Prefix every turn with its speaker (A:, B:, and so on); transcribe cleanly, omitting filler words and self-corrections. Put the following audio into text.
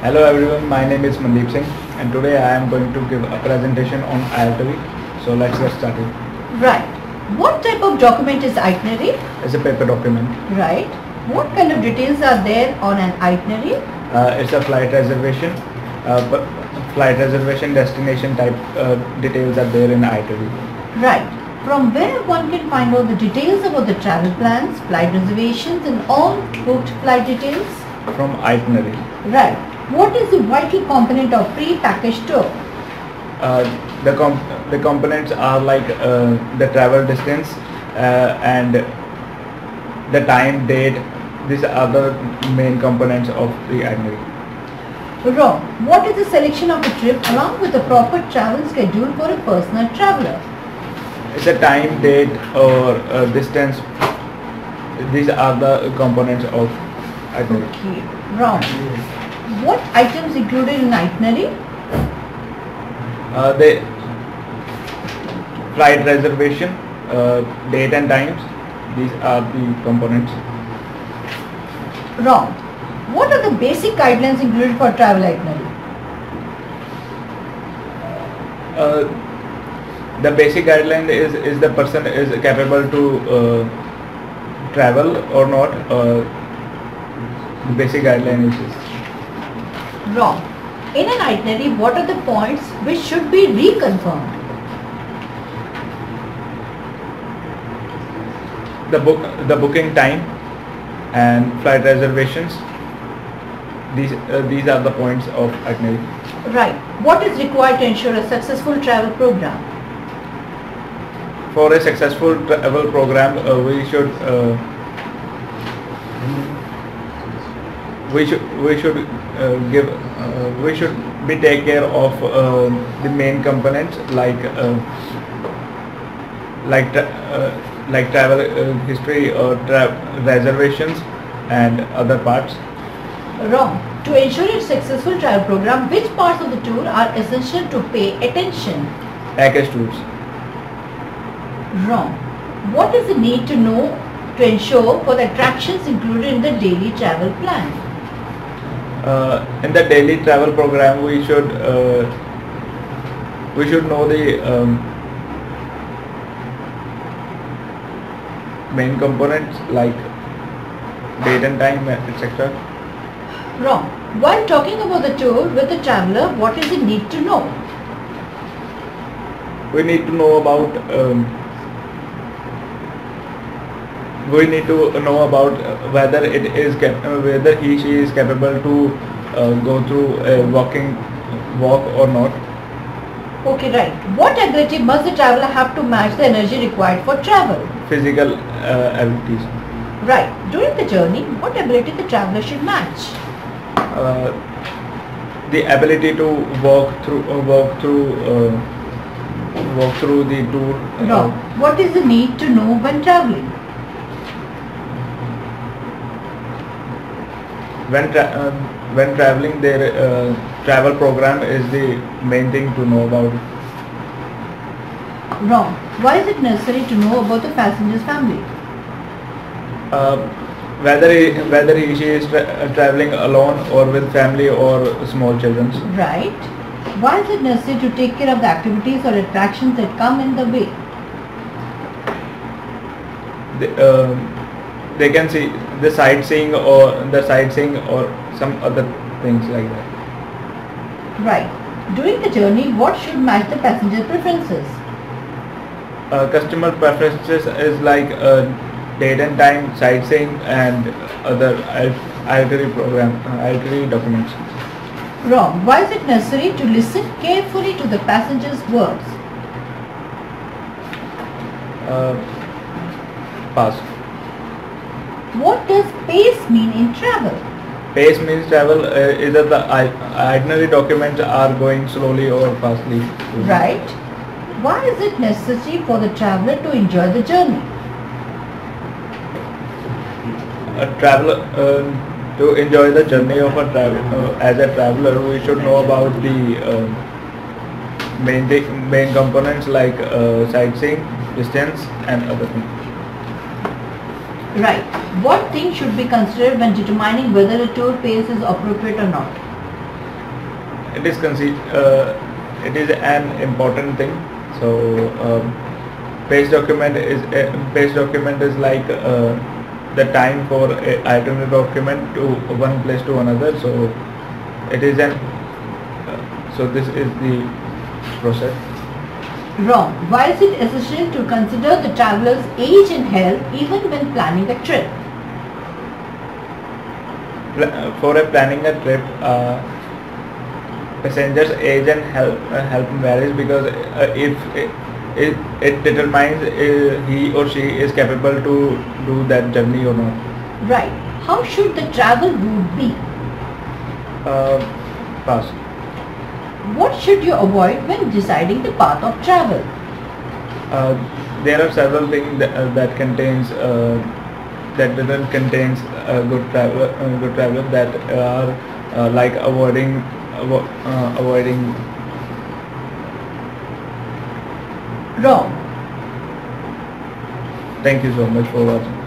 A: Hello everyone, my name is Mandeep Singh and today I am going to give a presentation on itinerary. So let's get started.
B: Right. What type of document is itinerary?
A: It's a paper document.
B: Right. What kind of details are there on an itinerary?
A: It's a flight reservation destination type details are there in itinerary.
B: Right. From where one can find all the details about the travel plans, flight reservations and all booked flight details?
A: From itinerary.
B: Right. What is the vital component of pre-packaged tour?
A: The components are like the travel distance and the time, date. These are the main components of the itinerary.
B: Wrong. What is the selection of a trip along with a proper travel schedule for a personal traveler?
A: It's a time, date or distance. These are the components of itinerary.
B: Okay. Wrong. What items included in itinerary?
A: The flight reservation, date and times. These are the components.
B: Wrong. What are the basic guidelines included for travel itinerary?
A: The basic guideline is the person is capable to travel or not. The basic guideline is this.
B: Wrong. In an itinerary, what are the points which should be reconfirmed?
A: The booking time and flight reservations. These are the points of itinerary.
B: Right. What is required to ensure a successful travel program?
A: For a successful travel program, we should be take care of the main components like travel history or reservations and other parts.
B: Wrong. To ensure a successful travel program, which parts of the tour are essential to pay attention?
A: Package tours.
B: Wrong. What is the need to know to ensure for the attractions included in the daily travel plan?
A: In the daily travel program, we should know the main components like date and time, etc.
B: Wrong. While talking about the tour with the traveler, what is the need to know?
A: We need to know about whether he/she is capable to go through a walk or not.
B: Okay, right. What ability must the traveler have to match the energy required for travel?
A: Physical abilities.
B: Right. During the journey, what ability the traveler should match?
A: The ability to walk through the tour.
B: Wrong. What is the need to know when traveling?
A: When traveling, their travel program is the main thing to know about.
B: Wrong. Why is it necessary to know about the passenger's family?
A: Whether she is traveling alone or with family or small children.
B: Right. Why is it necessary to take care of the activities or attractions that come in the way?
A: They can see the sightseeing or some other things like that.
B: Right. During the journey, what should match the passenger preferences?
A: Customer preferences is like date and time, sightseeing and other itinerary documents.
B: Wrong. Why is it necessary to listen carefully to the passenger's words?
A: Pass.
B: What does pace mean in travel?
A: Pace means travel, either the itinerary documents are going slowly or fastly.
B: Right. Why is it necessary for the traveler to enjoy the journey?
A: To enjoy the journey of as a traveler, we should know about the main components like sightseeing, distance and other things.
B: Right. What things should be considered when determining whether a tour pace is appropriate or not?
A: it is an important thing. So page document is like the time for a itinerary document to one place to another. So it is an so this is the process.
B: Wrong. Why is it essential to consider the traveler's age and health even when planning a trip?
A: For planning a trip, passengers' age and health varies because if it determines he or she is capable to do that journey or not.
B: Right. How should the travel route be?
A: Pass.
B: What should you avoid when deciding the path of travel?
A: There are several things that contains that doesn't contains good travel that are like avoiding
B: Wrong.
A: Thank you so much for watching.